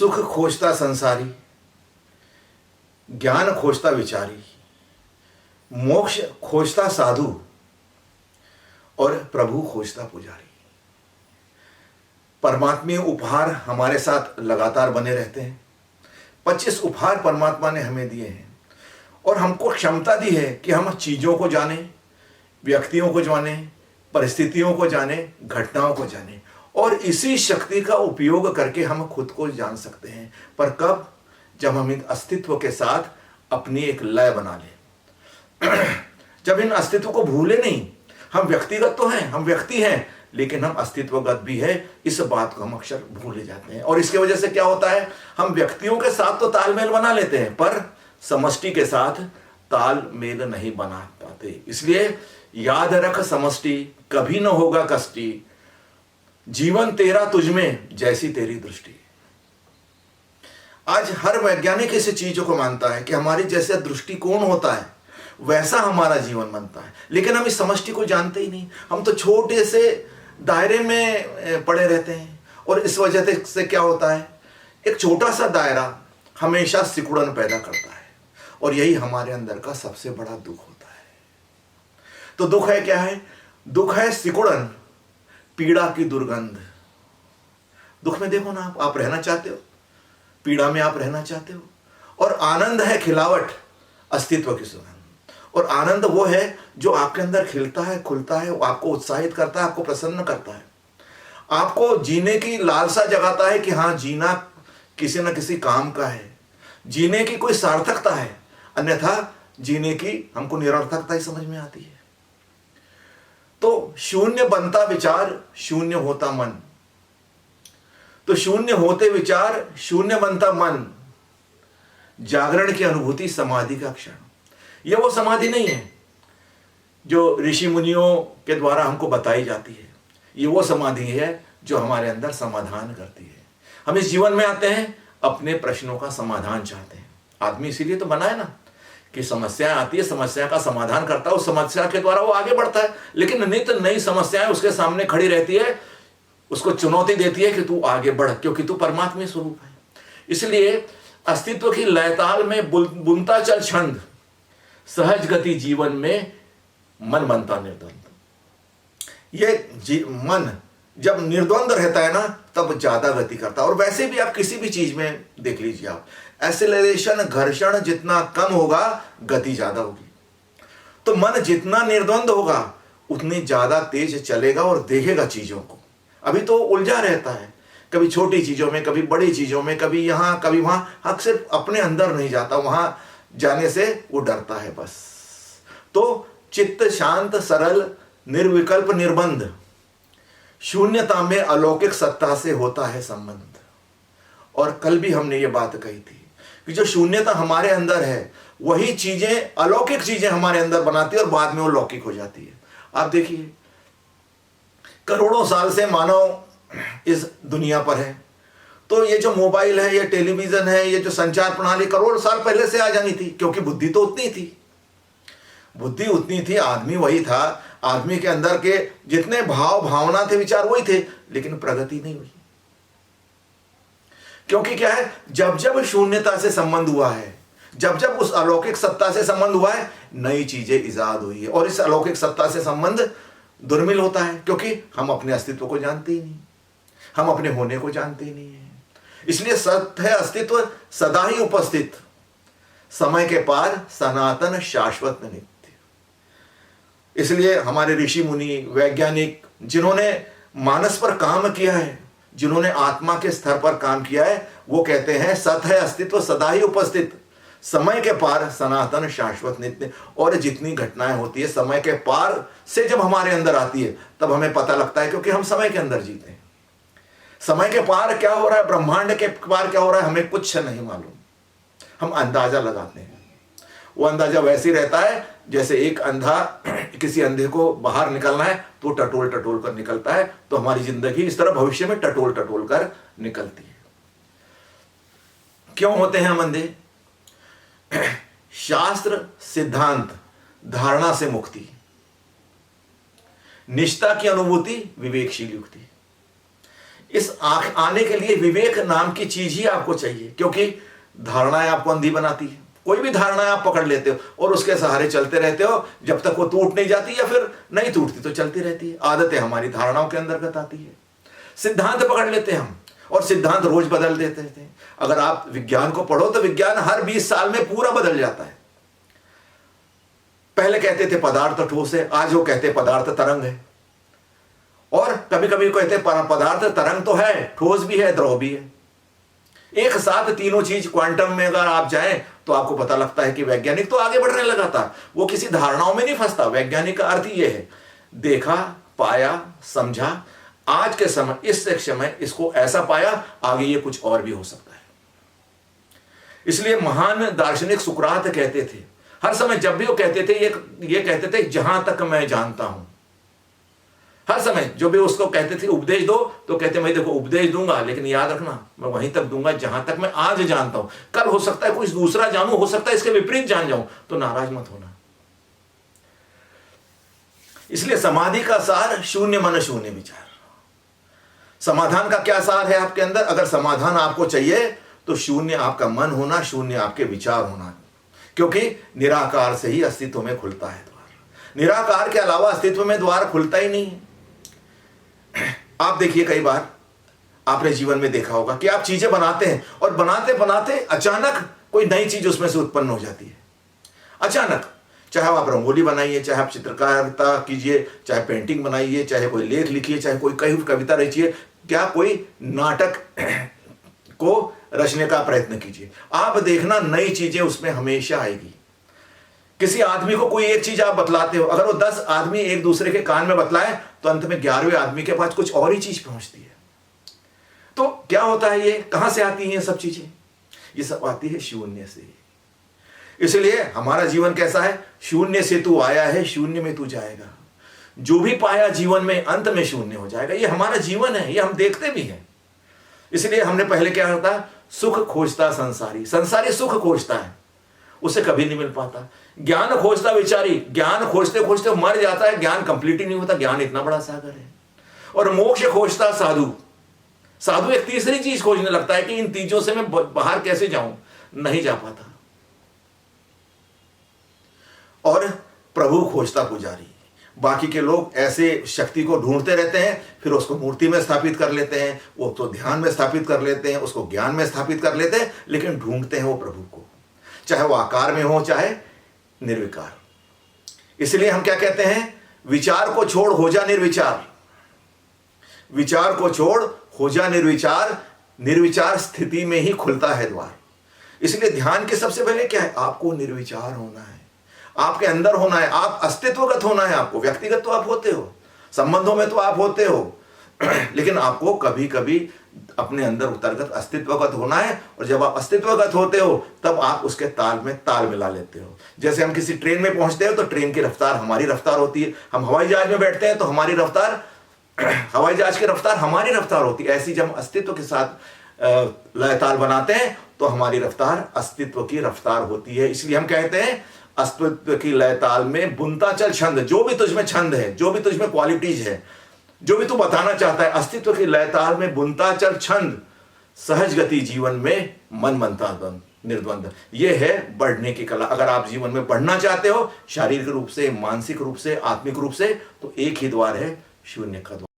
सुख खोजता संसारी, ज्ञान खोजता विचारी, मोक्ष खोजता साधु और प्रभु खोजता पुजारी। परमात्मीय उपहार हमारे साथ लगातार बने रहते हैं। 25 उपहार परमात्मा ने हमें दिए हैं और हमको क्षमता दी है कि हम चीज़ों को जाने, व्यक्तियों को जाने, परिस्थितियों को जाने, घटनाओं को जाने, और इसी शक्ति का उपयोग करके हम खुद को जान सकते हैं। पर कब? जब हम इन अस्तित्व के साथ अपनी एक लय बना लें, जब इन अस्तित्व को भूले नहीं। हम व्यक्तिगत तो हैं, हम व्यक्ति हैं, लेकिन हम अस्तित्वगत भी है, इस बात को हम अक्सर भूले जाते हैं। और इसके वजह से क्या होता है, हम व्यक्तियों के साथ तो तालमेल बना लेते हैं पर समष्टि के साथ तालमेल नहीं बना पाते। इसलिए याद रख समष्टि कभी न होगा कष्टी, जीवन तेरा तुझमें जैसी तेरी दृष्टि। आज हर वैज्ञानिक इस चीजों को मानता है कि हमारी जैसे दृष्टिकोण होता है वैसा हमारा जीवन बनता है, लेकिन हम इस समष्टि को जानते ही नहीं। हम तो छोटे से दायरे में पड़े रहते हैं और इस वजह से क्या होता है, एक छोटा सा दायरा हमेशा सिकुड़न पैदा करता है और यही हमारे अंदर का सबसे बड़ा दुख होता है। तो दुख है क्या है? दुख है सिकुड़न, पीड़ा की दुर्गंध। दुख में देखो ना, आप रहना चाहते हो, पीड़ा में आप रहना चाहते हो, और आनंद है खिलावट, अस्तित्व की सुगंध। और आनंद वो है जो आपके अंदर खिलता है, खुलता है, वो आपको उत्साहित करता है, आपको प्रसन्न करता है, आपको जीने की लालसा जगाता है कि हाँ, जीना किसी न किसी काम का है, जीने की कोई सार्थकता है, अन्यथा जीने की हमको निरर्थकता ही समझ में आती है। तो शून्य बनता विचार, शून्य होता मन। तो शून्य होते विचार, शून्य बनता मन। जागरण की अनुभूति समाधि का क्षण। यह वो समाधि नहीं है जो ऋषि मुनियों के द्वारा हमको बताई जाती है, ये वो समाधि है जो हमारे अंदर समाधान करती है। हम इस जीवन में आते हैं, अपने प्रश्नों का समाधान चाहते हैं। आदमी इसीलिए तो बना है ना कि समस्या आती है, समस्या का समाधान करता है, उस समस्या के द्वारा वो आगे बढ़ता है। लेकिन नित्य नई समस्याएं उसके सामने खड़ी रहती है, उसको चुनौती देती है कि तू आगे बढ़, क्योंकि तू परमात्मा स्वरूप है। इसलिए अस्तित्व की लयताल में बुनता चल छंद, सहज गति जीवन में मन बनता निर्द्वंद। ये मन जब निर्द्वंद रहता है ना, तब ज्यादा गति करता है। और वैसे भी आप किसी भी चीज में देख लीजिए, आप एक्सेलरेशन, घर्षण जितना कम होगा, गति ज्यादा होगी। तो मन जितना निर्द्वंद होगा उतनी ज्यादा तेज चलेगा और देखेगा चीजों को। अभी तो उलझा रहता है, कभी छोटी चीजों में, कभी बड़ी चीजों में, कभी यहां कभी वहां, अक्सर अपने अंदर नहीं जाता, वहां जाने से वो डरता है बस। तो चित्त शांत, सरल, निर्विकल्प, निर्बंध, शून्यता में अलौकिक सत्ता से होता है संबंध। और कल भी हमने ये बात कही थी कि जो शून्यता हमारे अंदर है, वही चीजें, अलौकिक चीजें हमारे अंदर बनाती है और बाद में वो लौकिक हो जाती है। आप देखिए, करोड़ों साल से मानव इस दुनिया पर है, तो ये जो मोबाइल है, ये टेलीविजन है, ये जो संचार प्रणाली करोड़ साल पहले से आ जानी थी, क्योंकि बुद्धि तो उतनी थी, बुद्धि उतनी थी, आदमी वही था, आदमी के अंदर के जितने भाव भावना थे, विचार वही थे, लेकिन प्रगति नहीं हुई। क्योंकि क्या है, जब जब शून्यता से संबंध हुआ है, जब जब उस अलौकिक सत्ता से संबंध हुआ है, नई चीजें इजाद हुई है। और इस अलौकिक सत्ता से संबंध दुर्मिल होता है, क्योंकि हम अपने अस्तित्व को जानते ही नहीं, हम अपने होने को जानते ही नहीं है। इसलिए सत्य है अस्तित्व सदा ही उपस्थित, समय के पार सनातन शाश्वत नित्य। इसलिए हमारे ऋषि मुनि, वैज्ञानिक, जिन्होंने मानस पर काम किया है, जिन्होंने आत्मा के स्तर पर काम किया है, वो कहते हैं सत्य है अस्तित्व सदा ही उपस्थित, समय के पार सनातन शाश्वत नित्य। और जितनी घटनाएं होती है समय के पार से जब हमारे अंदर आती है, तब हमें पता लगता है, क्योंकि हम समय के अंदर जीते हैं। समय के पार क्या हो रहा है, ब्रह्मांड के पार क्या हो रहा है, हमें कुछ नहीं मालूम। हम अंदाजा लगाते हैं, वो अंदाजा वैसे ही रहता है जैसे एक अंधा, किसी अंधे को बाहर निकलना है तो टटोल टटोल कर निकलता है। तो हमारी जिंदगी इस तरह भविष्य में टटोल टटोल कर निकलती है। क्यों होते हैं हम अंधे? शास्त्र, सिद्धांत, धारणा से मुक्ति, निष्ठा की अनुभूति, विवेकशील युक्ति, इस आंख आने के लिए विवेक नाम की चीज ही आपको चाहिए, क्योंकि धारणाएं आपको अंधी बनाती है। कोई भी धारणाएं आप पकड़ लेते हो और उसके सहारे चलते रहते हो, जब तक वो टूट नहीं जाती या फिर नहीं टूटती तो चलती रहती है। आदतें हमारी धारणाओं के अंतर्गत आती है। सिद्धांत पकड़ लेते हैं हम और सिद्धांत रोज बदल देते थे। अगर आप विज्ञान को पढ़ो तो विज्ञान हर 20 साल में पूरा बदल जाता है। पहले कहते थे पदार्थ ठोस है, आज वो कहते पदार्थ तरंग है। और कभी कभी कहते पदार्थ तरंग तो है, ठोस भी है, द्रव भी है। एक साथ तीनों चीज क्वांटम में अगर आप जाएं तो आपको पता लगता है कि वैज्ञानिक तो आगे बढ़ने लगा था, वो किसी धारणाओं में नहीं फंसता। वैज्ञानिक का अर्थ ये है, देखा, पाया, समझा, आज के समय इस समय इसको ऐसा पाया, आगे ये कुछ और भी हो सकता है। इसलिए महान दार्शनिक सुकरात कहते थे, हर समय जब भी वो कहते थे ये कहते थे जहां तक मैं जानता हूं। हर समय जो भी उसको कहते थे उपदेश दो तो कहते मैं देखो उपदेश दूंगा, लेकिन याद रखना मैं वहीं तक दूंगा जहां तक मैं आज जानता हूं। कल हो सकता है कुछ दूसरा जानूं, हो सकता है इसके विपरीत जान जाऊं, तो नाराज मत होना। इसलिए समाधि का सार शून्य मन शून्य विचार। समाधान का क्या सार है आपके अंदर? अगर समाधान आपको चाहिए तो शून्य आपका मन होना, शून्य आपके विचार होना, क्योंकि निराकार से ही अस्तित्व में खुलता है द्वार। निराकार के अलावा अस्तित्व में द्वार खुलता ही नहीं है। आप देखिए, कई बार आपने जीवन में देखा होगा कि आप चीजें बनाते हैं और बनाते बनाते अचानक कोई नई चीज उसमें से उत्पन्न हो जाती है। अचानक, चाहे आप रंगोली बनाइए, चाहे आप चित्रकारिता कीजिए, चाहे पेंटिंग बनाइए, चाहे कोई लेख लिखिए, चाहे कोई कविता रचिए, क्या कोई नाटक को रचने का प्रयत्न कीजिए, आप देखना नई चीजें उसमें हमेशा आएगी। किसी आदमी को कोई एक चीज आप बतलाते हो, अगर वो 10 आदमी एक दूसरे के कान में बतलाए तो अंत में 11वें आदमी के पास कुछ और ही चीज पहुंचती है। तो क्या होता है, ये कहां से आती हैं ये सब चीजें? ये सब आती है शून्य से। इसलिए हमारा जीवन कैसा है? शून्य से तू आया है, शून्य में तू जाएगा। जो भी पाया जीवन में अंत में शून्य हो जाएगा। ये हमारा जीवन है, ये हम देखते भी हैं। इसलिए हमने पहले क्या होता, सुख खोजता संसारी, संसारी सुख खोजता है, उसे कभी नहीं मिल पाता। ज्ञान खोजता विचारी, ज्ञान खोजते खोजते मर जाता है, ज्ञान कंप्लीट ही नहीं होता। ज्ञान इतना बड़ा सागर है। और मोक्ष खोजता साधु, साधु एक तीसरी चीज खोजने लगता है कि इन चीजों से मैं बाहर कैसे जाऊं, नहीं जा पाता। और प्रभु खोजता पुजारी, बाकी के लोग ऐसे शक्ति को ढूंढते रहते हैं, फिर उसको मूर्ति में स्थापित कर लेते हैं, वो तो ध्यान में स्थापित कर लेते हैं, उसको ज्ञान में स्थापित कर लेते हैं, लेकिन ढूंढते हैं वो प्रभु को, चाहे वो आकार में हो चाहे निर्विकार। इसलिए हम क्या कहते हैं, विचार को छोड़ हो जा निर्विचार, विचार को छोड़ हो जा निर्विचार, निर्विचार स्थिति में ही खुलता है द्वार। इसलिए ध्यान के सबसे पहले क्या है, आपको निर्विचार होना है, आपके अंदर होना है, आप अस्तित्वगत होना है। आपको व्यक्तिगत तो आप होते हो, संबंधों में तो आप होते हो, लेकिन आपको कभी कभी अपने अंदर उतरगत अस्तित्वगत होना है। और जब आप अस्तित्वगत होते हो तब आप उसके ताल में ताल मिला लेते हो। जैसे हम किसी ट्रेन में पहुंचते हो तो ट्रेन की रफ्तार हमारी रफ्तार होती है, हम हवाई जहाज में बैठते हैं तो हमारी रफ्तार हवाई जहाज की रफ्तार हमारी रफ्तार होती है। ऐसी जब हम अस्तित्व के साथ लय ताल बनाते हैं तो हमारी रफ्तार अस्तित्व की रफ्तार होती है। इसलिए हम कहते हैं अस्तित्व की लय ताल में बुनता चल छंद। जो भी तुझमें छंद है, जो भी तुझमें क्वालिटीज है, जो भी तू बताना चाहता है, अस्तित्व की लय ताल में बुनता चल छंद, सहज गति जीवन में मन मनता निर्द्वंद। ये है बढ़ने की कला। अगर आप जीवन में बढ़ना चाहते हो, शारीरिक रूप से, मानसिक रूप से, आत्मिक रूप से, तो एक ही द्वार है, शून्य का द्वार।